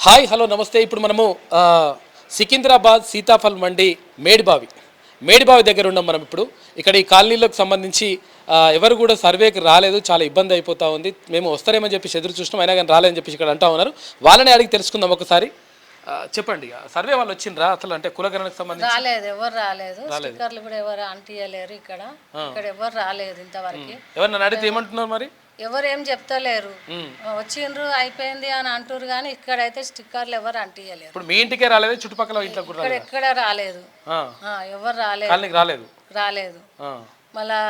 Hi hello నమస్తే. ఇప్పుడు మనము సికింద్రాబాద్ సీతాఫల్ మండి మేడిబావి దగ్గర ఉన్నాం. మనం ఇప్పుడు ఇక్కడ ఈ కాలనీలకు సంబంధించి ఎవరు కూడా సర్వేకి రాలేదు, చాలా ఇబ్బంది అయిపోతూ ఉంది. మేము వస్తారేమని చెప్పేసి ఎదురు చూసినాం, అయినా కానీ రాలేదని చెప్పేసి ఇక్కడ అంటా ఉన్నారు. వాళ్ళని అడిగి తెలుసుకుందాం ఒకసారి. చెప్పండి, సర్వే వాళ్ళు వచ్చిండ్రా అసలు? అంటే కులగణనకు సంబంధించి రాలేదు, ఎవరు రాలేదు. స్టిక్కర్లు కూడా ఎవరు అంటియలేరు ఇక్కడ ఎవరు రాలేదు ఇంతవరకు. ఎవరు అడిగితే ఏమంటున్నారు మరి? ఎవరు ఏం చెప్తలేరు, వచ్చిండ్రు అయిపోయింది అని అంటారు కానీ ఇక్కడైతే స్టిక్కర్లు ఎవరు అంటియలేరు. ఇప్పుడు మీ ఇంటికే రాలేదు, చుట్టుపక్కల ఇంట్లో ఇక్కడ ఎక్కడ రాలేదు, ఎవరు రాలేదు. మళ్ళా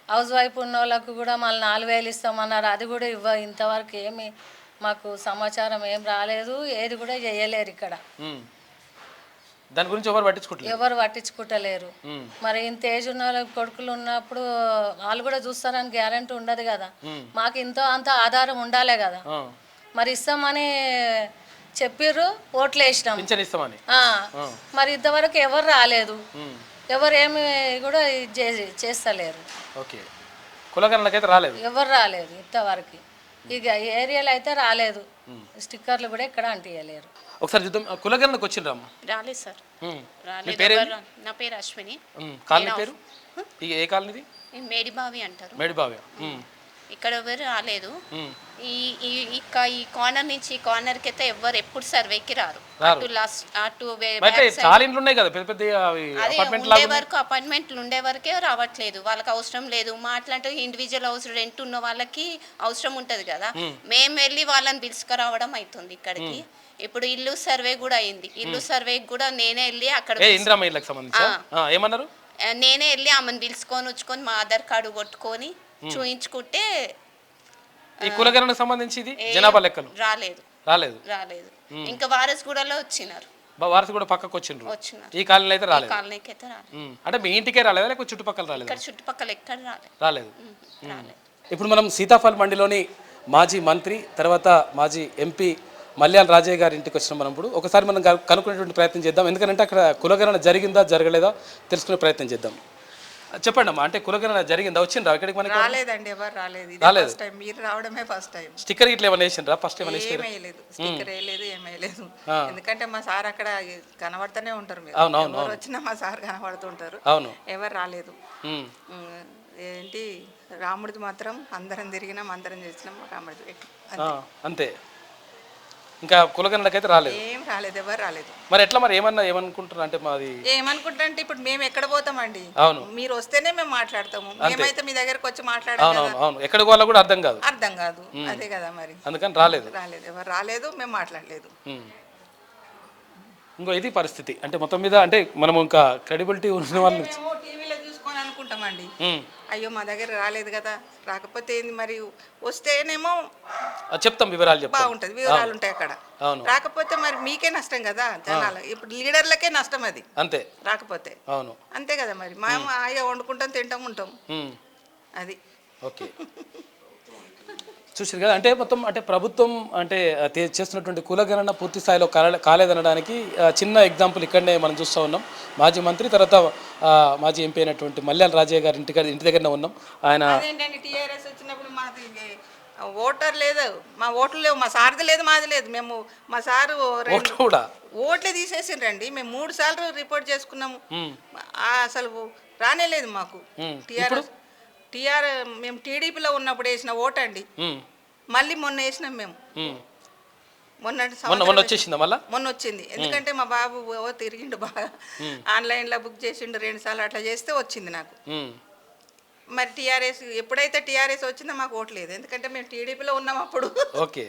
హౌస్ వైఫ్ ఉన్న వాళ్ళకు కూడా మళ్ళీ 4,000 ఇస్తామన్నారు, అది కూడా ఇంతవరకు ఏమి మాకు సమాచారం ఏం రాలేదు, ఏది కూడా చేయలేరు ఇక్కడ. దాని గురించి ఎవరు పట్టించుకుంటలేరు. మరి ఇంత ఏజ్ ఉన్న వాళ్ళకి కొడుకులు ఉన్నప్పుడు వాళ్ళు కూడా చూస్తారని గ్యారెంటీ ఉండదు కదా. మాకు ఇంతో అంత ఆధారం ఉండాలే కదా. మరి ఇస్తామని చెప్పిర్రు, ఓట్లు వేసినాం, మరి ఇంతవరకు ఎవరు రాలేదు, ఎవరు ఏమి కూడా చేస్తలేరు. ఎవరు రాలేదు ఇంతవరకు. ఇక ఏరియాలో అయితే రాలేదు, స్టిక్కర్లు కూడా ఎక్కడ అంటియలేరు. ఒకసారి చూద్దాం. కులగణనకు వచ్చిండ్రమ్మా? రాలేదు సార్, నా పేరు అశ్విని. కాలనీ పేరు ఏ కాలనీది? మేడిబావి అంటారు. మేడిబావి. ఇక్కడ ఎవరు రాలేదు. ఈ కార్నర్ నుంచి కార్నర్ కి అయితే ఎవరు ఎప్పుడు సర్వేకి రారు. ఉండే వరకు అపాయింట్మెంట్లు ఉండే వరకే రావట్లేదు. వాళ్ళకి అవసరం లేదు. మాట్లాంటి ఇండివిజువల్ హౌస్ రెంట్ ఉన్న వాళ్ళకి అవసరం ఉంటది కదా, మేము వెళ్ళి వాళ్ళని పిలుచుకురావడం అవుతుంది ఇక్కడికి. ఇప్పుడు ఇల్లు సర్వే కూడా అయింది. ఇల్లు సర్వే కూడా నేనే వెళ్ళి అక్కడ నేనే వెళ్ళి ఆమెను పిలుచుకొని వచ్చుకొని మా ఆధార్ కార్డు కొట్టుకొని చూయించుకుంటే కులగణనకు సంబంధించి జనాభా లెక్కలు రాలేదు. ఇంకా వారసుగూడలో వచ్చినారు. వారసుగూడ పక్కకు వచ్చిండ్రు. ఈ కాలనీ అయితే రాలేదు. అంటే మీ ఇంటికే రాలేదా లేకపోతే చుట్టుపక్కల రాలేదు? ఇక్కడ చుట్టుపక్కల ఎక్కడ రాలేదు. ఇప్పుడు మనం సీతాఫల్ మండిలోని మాజీ మంత్రి తర్వాత మాజీ ఎంపీ మల్యాల రాజయ్య గారి ఇంటికి వచ్చినాం. మనం ఇప్పుడు ఒకసారి మనం కనుక్కునేటువంటి ప్రయత్నం చేద్దాం. ఎందుకంటే అక్కడ కులగణన జరిగిందా జరగలేదా తెలుసుకునే ప్రయత్నం చేద్దాం. చెప్పండి అమ్మా, అంటే కులగణన జరిగిందా? వచ్చిండ్రా ఇక్కడికి? మనకి రాలేదండి, ఎవరు రాలేదు. మీరు రావడమే ఫస్ట్ టైం. స్టిక్కర్ ఇట్లా ఏమైనా వేసిండ్రా? ఫస్ట్ టైం స్టిక్కర్ వేయలేదు, ఏమేయలేదు. ఎందుకంటే మా సార్ అక్కడ కనబడుతూనే ఉంటారు. మీరు ఎవరు వచ్చినా మా సార్ కనబడుతుంటారు. ఎవరు రాలేదు. ఏంటి రాముడిది మాత్రం అందరం తిరిగినాం, అందరం చేసినాం. రాముడిది అంతే. ఇంకా కులగణనకి అయితే రాలేదు, ఏం రాలేదు, ఎవరు రాలేదు. మరి ఎట్లా? మరి ఏమనుకుంటున్నారు అంటే మాది ఏమనుకుంటా అంటే ఇప్పుడు మేము ఎక్కడ పోతామండి? అవును, మీరు వస్తేనే మేము మాట్లాడతాము. మేమైతే మీ దగ్గరకు వచ్చి మాట్లాడాలి, ఎక్కడికి వాళ్ళ కూడా అర్థం కాదు. అదే కదా మరి. అందుకని రాలేదు, ఎవరు రాలేదు, మేము మాట్లాడలేదు. ఇంకో ఇది పరిస్థితి. అంటే మొత్తం మీద అంటే మనం ఇంకా క్రెడిబిలిటీ ఉన్న వాళ్ళు టీవీలో చూసుకొని అనుకుంటామండి, అయ్యో మా దగ్గర రాలేదు కదా, రాకపోతే ఏంది మరి, వస్తేనేమో చెప్తాం, వివరాలు బాగుంటది, వివరాలు ఉంటాయి అక్కడ. రాకపోతే మరి మీకే నష్టం కదా జనాలు. ఇప్పుడు లీడర్లకే నష్టం అది, అంతే రాకపోతే. అవును, అంతే కదా మరి. మేము అయ్యో వండుకుంటాం, తింటాం, ఉంటాం. అది ఓకే. చూసారు కదా, అంటే మొత్తం అంటే ప్రభుత్వం అంటే చేస్తున్నటువంటి కులగణన పూర్తి స్థాయిలో కాలేదనడానికి చిన్న ఎగ్జాంపుల్ ఇక్కడనే మనం చూస్తూ ఉన్నాం. మాజీ మంత్రి తర్వాత మాజీ ఎంపీ అయినటువంటి మల్యాల రాజయ్య గారి ఇంటి దగ్గరనే ఉన్నాం. ఆయన టీఆర్ఎస్ వచ్చినప్పుడు మాది ఓటర్ లేదు, మా ఓట్లు లేవు, మా సార్ది లేదు, మాది లేదు. మేము మా సారు కూడా ఓట్లే తీసేసిండ్రండి. మేము 3 సార్లు రిపోర్ట్ చేసుకున్నాము, అసలు రానే లేదు మాకు. మేము టీడీపీలో ఉన్నప్పుడు వేసిన ఓటు అండి, మళ్ళీ మొన్న వేసినాం మేము. మొన్న వచ్చింది. ఎందుకంటే మా బాబు తిరిగిండు బాగా, ఆన్లైన్లో బుక్ చేసిండు 2 సార్లు, అట్లా చేస్తే వచ్చింది నాకు. మరి టీఆర్ఎస్ ఎప్పుడైతే టీఆర్ఎస్ వచ్చిందో మాకు ఓటు లేదు, ఎందుకంటే మేము టీడీపీలో ఉన్నాం అప్పుడు. ఓకే,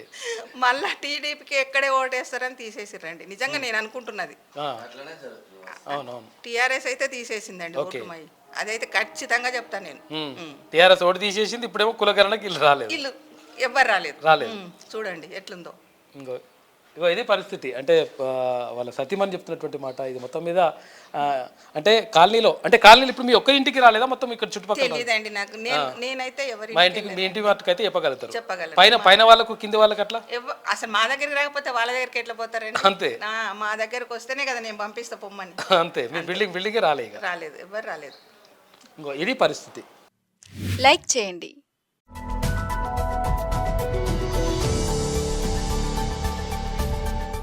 మళ్ళీ టీడీపీకి ఎక్కడే ఓటేస్తారని తీసేసిరండి. నిజంగా నేను అనుకుంటున్నది, టీఆర్ఎస్ అయితే తీసేసిందండి ఓటు మై. అదైతే ఖచ్చితంగా చెప్తాను నేను. టీఆర్ఎస్ ఓటు తీసేసింది, ఇప్పుడేమో కులగణనకి ఇల్లు ఎవ్వరు రాలేదు. చూడండి ఎట్లుందో. ఇగో ఇది పరిస్థితి. అంటే వాళ్ళ సతీమణి చెప్తున్నటువంటి మాట ఇది. మొత్తం మీద అంటే కాలనీలో ఇప్పుడు మీ ఒక్క ఇంటికి రాలేదా? మొత్తం ఇక్కడ చుట్టుపక్కల తెలియదండి నాకు. నేనైతే మా ఇంటికి మీ ఇంటి వాటికి అయితే చెప్పగలుగుతారు. పైన వాళ్ళకు కింది వాళ్ళకి అట్లా అసలు మా దగ్గరికి రాకపోతే వాళ్ళ దగ్గరికి ఎట్లా పోతారండి? అంతే, మా దగ్గరకు వస్తేనే కదా నేను పంపిస్తా పొమ్మని. అంతే, మీ బిల్డింగ్ రాలేదు, ఎవరు రాలేదు. ఇది పరిస్థితి. లైక్ చేయండి,